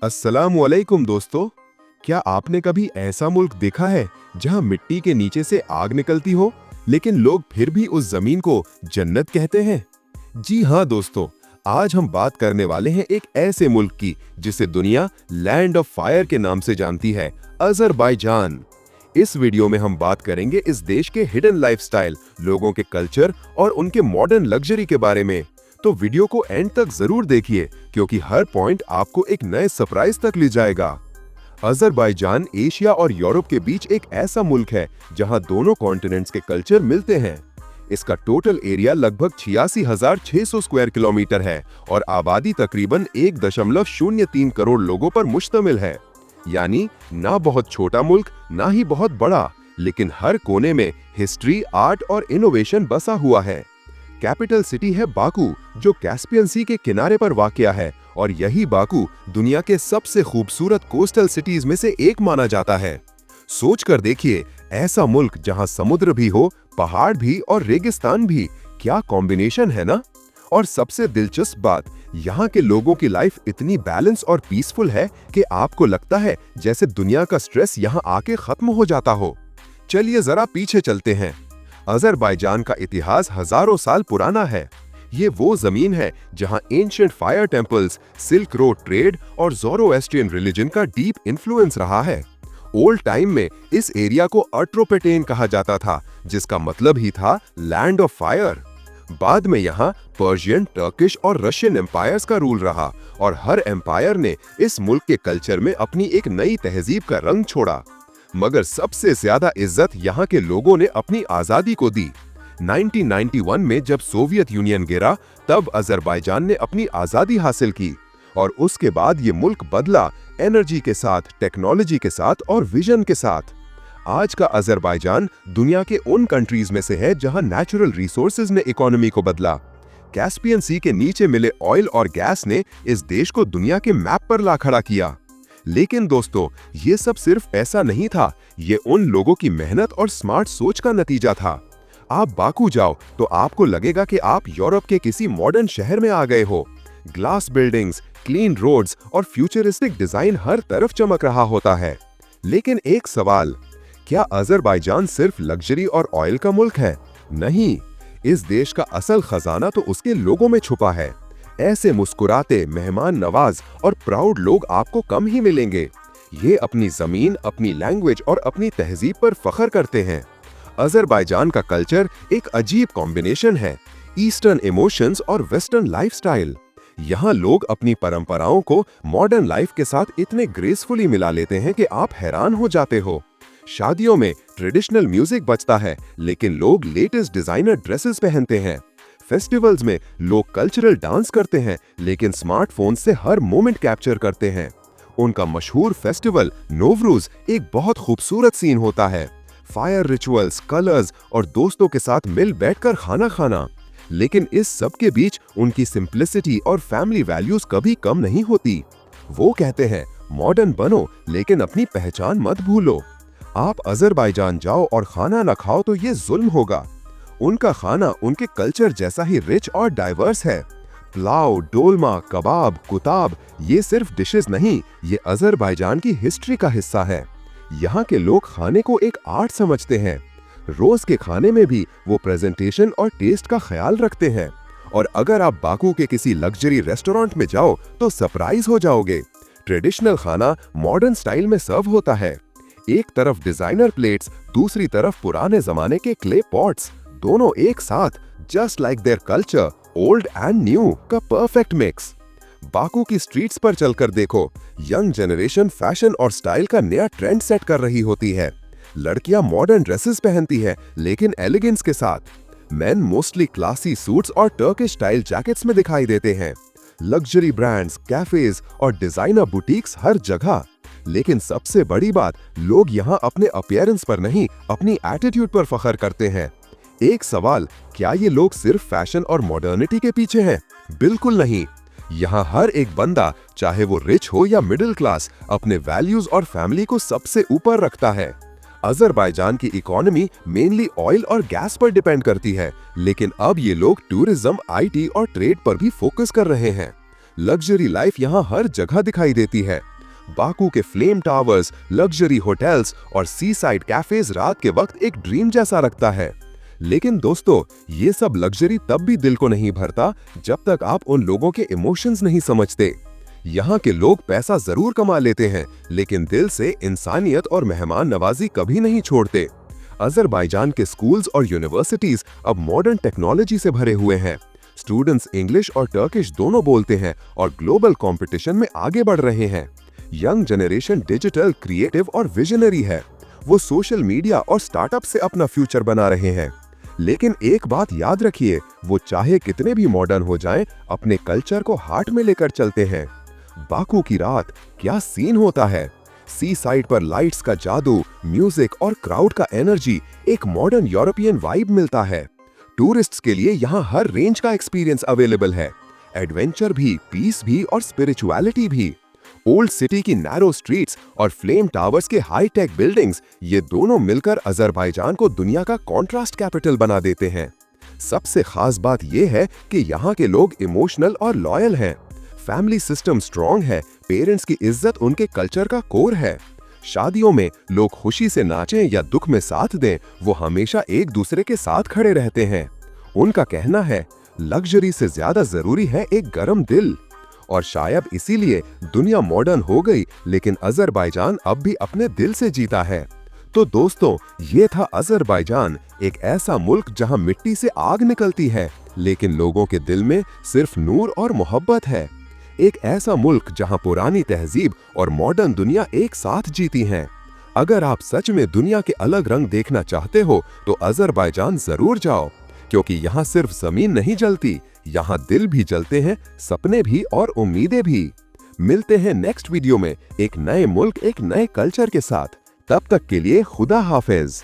अस्सलामुअलैकुम दोस्तों। क्या आपने कभी ऐसा मुल्क देखा है जहां मिट्टी के नीचे से आग निकलती हो लेकिन लोग फिर भी उस जमीन को जन्नत कहते हैं? जी हाँ दोस्तों, आज हम बात करने वाले हैं एक ऐसे मुल्क की जिसे दुनिया लैंड ऑफ फायर के नाम से जानती है, अजरबैजान। इस वीडियो में हम बात करेंगे इस देश के हिडन लाइफस्टाइल, लोगों के कल्चर और उनके मॉडर्न लग्जरी के बारे में। तो वीडियो को एंड तक जरूर देखिए क्योंकि हर पॉइंट आपको एक नए सरप्राइज तक ले जाएगा। अजरबैजान एशिया और यूरोप के बीच एक ऐसा मुल्क है जहां दोनों कॉन्टिनेंट्स के कल्चर मिलते हैं। इसका टोटल एरिया लगभग 86,600 स्क्वायर किलोमीटर है और आबादी तकरीबन 1.03 करोड़ लोगों पर मुश्तमिल है। यानी ना बहुत छोटा मुल्क ना ही बहुत बड़ा, लेकिन हर कोने में हिस्ट्री, आर्ट और इनोवेशन बसा हुआ है। कैपिटल सिटी है बाकू, जो कैस्पियन सी के किनारे पर वाक़या है और यही बाकू दुनिया के सबसे खूबसूरत कोस्टल सिटीज में से एक माना जाता है। सोच कर देखिए, ऐसा मुल्क जहां समुद्र भी हो, पहाड़ भी और रेगिस्तान भी, क्या कॉम्बिनेशन है ना। और सबसे दिलचस्प बात, यहाँ के लोगों की लाइफ इतनी बैलेंस और पीसफुल है कि आपको लगता है जैसे दुनिया का स्ट्रेस यहाँ आके खत्म हो जाता हो। चलिए जरा पीछे चलते हैं। अजरबैजान का इतिहास हजारों साल पुराना है। ये वो जमीन है जहां ancient fire temples, silk road trade और ज़ोरोएस्ट्रियन रिलीजन का डीप इन्फ्लुएंस रहा है। ओल्ड टाइम में इस एरिया को अट्रोपेटेन कहा जाता था, जिसका मतलब ही था लैंड ऑफ फायर। बाद में यहाँ पर्शियन, टर्किश और रशियन एम्पायर्स का रूल रहा और हर एम्पायर ने इस मुल्क के कल्चर में अपनी एक नई तहजीब का रंग छोड़ा। मगर सबसे ज्यादा इज्जत यहाँ के लोगों ने अपनी आजादी को दी। 1991 में जब सोवियत यूनियन गिरा, तब अजरबैजान ने अपनी आजादी हासिल की और उसके बाद ये मुल्क बदला, एनर्जी के साथ, टेक्नोलॉजी के साथ और विजन के साथ। आज का अजरबैजान दुनिया के उन कंट्रीज में से है जहां नेचुरल रिसोर्सेज ने इकोनॉमी को बदला। कैस्पियन सी के नीचे मिले ऑयल और गैस ने इस देश को दुनिया के मैप पर ला खड़ा किया। लेकिन दोस्तों, ये सब सिर्फ ऐसा नहीं था, ये उन लोगों की मेहनत और स्मार्ट सोच का नतीजा था। आप बाकू जाओ तो आपको लगेगा कि आप यूरोप के किसी मॉडर्न शहर में आ गए हो। ग्लास बिल्डिंग्स, क्लीन रोड्स और फ्यूचरिस्टिक डिजाइन हर तरफ चमक रहा होता है। लेकिन एक सवाल, क्या अजरबैजान सिर्फ लग्जरी और ऑयल का मुल्क है? नहीं, इस देश का असल खजाना तो उसके लोगों में छुपा है। ऐसे मुस्कुराते, मेहमान नवाज और प्राउड लोग आपको कम ही मिलेंगे। ये अपनी जमीन, अपनी लैंग्वेज और अपनी तहजीब पर फख्र करते हैं। अजरबैजान का कल्चर एक अजीब कॉम्बिनेशन है, ईस्टर्न इमोशंस और वेस्टर्न लाइफस्टाइल। यहाँ लोग अपनी परंपराओं को मॉडर्न लाइफ के साथ इतने ग्रेसफुली मिला लेते हैं कि आप हैरान हो जाते हो। शादियों में ट्रेडिशनल म्यूजिक बजता है, लेकिन लोग लेटेस्ट डिजाइनर ड्रेसेस पहनते हैं। फेस्टिवल्स में लोग कल्चरल डांस करते हैं, लेकिन स्मार्टफोन से हर मोमेंट कैप्चर करते हैं। उनका मशहूर फेस्टिवल नोवरूज एक बहुत खूबसूरत सीन होता है। फायर रिचुअल्स, कलर्स और दोस्तों के साथ मिल बैठकर खाना खाना। लेकिन इस सब के बीच उनकी सिंप्लिसिटी और फैमिली वैल्यूज कभी कम नहीं होती। वो कहते हैं, मॉडर्न बनो लेकिन अपनी पहचान मत भूलो। आप अजरबैजान जाओ और खाना न खाओ तो ये जुल्म होगा। उनका खाना उनके कल्चर जैसा ही रिच और डाइवर्स है। पुलाव, डोलमा, कबाब, कुताब, ये सिर्फ डिशेस नहीं, ये अजरबैजान की हिस्ट्री का हिस्सा है। यहाँ के लोग खाने को एक आर्ट समझते हैं। रोज के खाने में भी वो प्रेजेंटेशन और टेस्ट का ख्याल रखते हैं। और अगर आप बाकू के किसी लग्जरी रेस्टोरेंट में जाओ तो सरप्राइज हो जाओगे। ट्रेडिशनल खाना मॉडर्न स्टाइल में सर्व होता है। एक तरफ डिजाइनर प्लेट्स, दूसरी तरफ पुराने जमाने के क्ले पॉट्स, दोनों एक साथ, just like their culture, old and new का परफेक्ट मिक्स। बाकू की स्ट्रीट्स पर चलकर देखो, यंग जनरेशन फैशन और स्टाइल का नया ट्रेंड सेट कर रही होती है। लड़कियां मॉडर्न ड्रेसेस पहनती है, लेकिन एलिगेंस के साथ। मेन मोस्टली क्लासी सूट्स और टर्किश स्टाइल जैकेट्स में दिखाई देते हैं। लग्जरी ब्रांड्स, कैफेज और डिजाइनर बुटीक्स हर जगह। लेकिन सबसे बड़ी बात, लोग यहाँ अपने अपीयरेंस पर नहीं, अपनी एटीट्यूड पर फख्र करते हैं। एक सवाल, क्या ये लोग सिर्फ फैशन और मॉडर्निटी के पीछे हैं? बिल्कुल नहीं। यहाँ हर एक बंदा, चाहे वो रिच हो या मिडिल क्लास, अपने वैल्यूज और फैमिली को सबसे ऊपर रखता है। अजरबैजान की इकोनॉमी मेनली ऑयल और गैस पर डिपेंड करती है, लेकिन अब ये लोग टूरिज्म, आईटी और ट्रेड पर भी फोकस कर रहे हैं। लग्जरी लाइफ यहाँ हर जगह दिखाई देती है। बाकू के फ्लेम टावर्स, लग्जरी होटल्स और सी साइड कैफेज रात के वक्त एक ड्रीम जैसा लगता है। लेकिन दोस्तों, ये सब लग्जरी तब भी दिल को नहीं भरता जब तक आप उन लोगों के इमोशंस नहीं समझते। यहाँ के लोग पैसा जरूर कमा लेते हैं, लेकिन दिल से इंसानियत और मेहमान नवाजी कभी नहीं छोड़ते। अजरबैजान के स्कूल्स और यूनिवर्सिटीज अब मॉडर्न टेक्नोलॉजी से भरे हुए हैं। स्टूडेंट्स इंग्लिश और टर्किश दोनों बोलते हैं और ग्लोबल कंपटीशन में आगे बढ़ रहे हैं। यंग जनरेशन डिजिटल, क्रिएटिव और विजनरी है। वो सोशल मीडिया और स्टार्टअप से अपना फ्यूचर बना रहे हैं। लेकिन एक बात याद रखिए, वो चाहे कितने भी मॉडर्न हो जाएं, अपने कल्चर को हार्ट में लेकर चलते हैं। बाकू की रात क्या सीन होता है। सी साइड पर लाइट्स का जादू, म्यूजिक और क्राउड का एनर्जी, एक मॉडर्न यूरोपियन वाइब मिलता है। टूरिस्ट्स के लिए यहाँ हर रेंज का एक्सपीरियंस अवेलेबल है। एडवेंचर भी, पीस भी और स्पिरिचुअलिटी भी। ओल्ड सिटी की नैरो स्ट्रीट्स और फ्लेम टावर्स के हाई टेक बिल्डिंग्स, ये दोनों मिलकर अजरबैजान को दुनिया का कॉन्ट्रास्ट कैपिटल बना देते हैं। सबसे खास बात यह है कि यहाँ के लोग इमोशनल और लॉयल हैं। फैमिली सिस्टम स्ट्रॉन्ग है, पेरेंट्स की इज्जत उनके कल्चर का कोर है। शादियों में लोग खुशी से नाचें या दुख में साथ दें, वो हमेशा एक दूसरे के साथ खड़े रहते हैं। उनका कहना है, लग्जरी से ज्यादा जरूरी है एक गर्म दिल। और शायद इसीलिए दुनिया मॉडर्न हो गई, लेकिन अजरबैजान अब भी अपने दिल से जीता है। तो दोस्तों, ये था अजरबैजान, एक ऐसा मुल्क जहां मिट्टी से आग निकलती है, लेकिन लोगों के दिल में सिर्फ नूर और मोहब्बत है। एक ऐसा मुल्क जहां पुरानी तहजीब और मॉडर्न दुनिया एक साथ जीती हैं। अगर आप सच में दुनिया के अलग रंग देखना चाहते हो तो अजरबैजान जरूर जाओ, क्योंकि यहाँ सिर्फ जमीन नहीं जलती, यहाँ दिल भी जलते हैं, सपने भी और उम्मीदें भी। मिलते हैं नेक्स्ट वीडियो में एक नए मुल्क, एक नए कल्चर के साथ। तब तक के लिए खुदा हाफिज।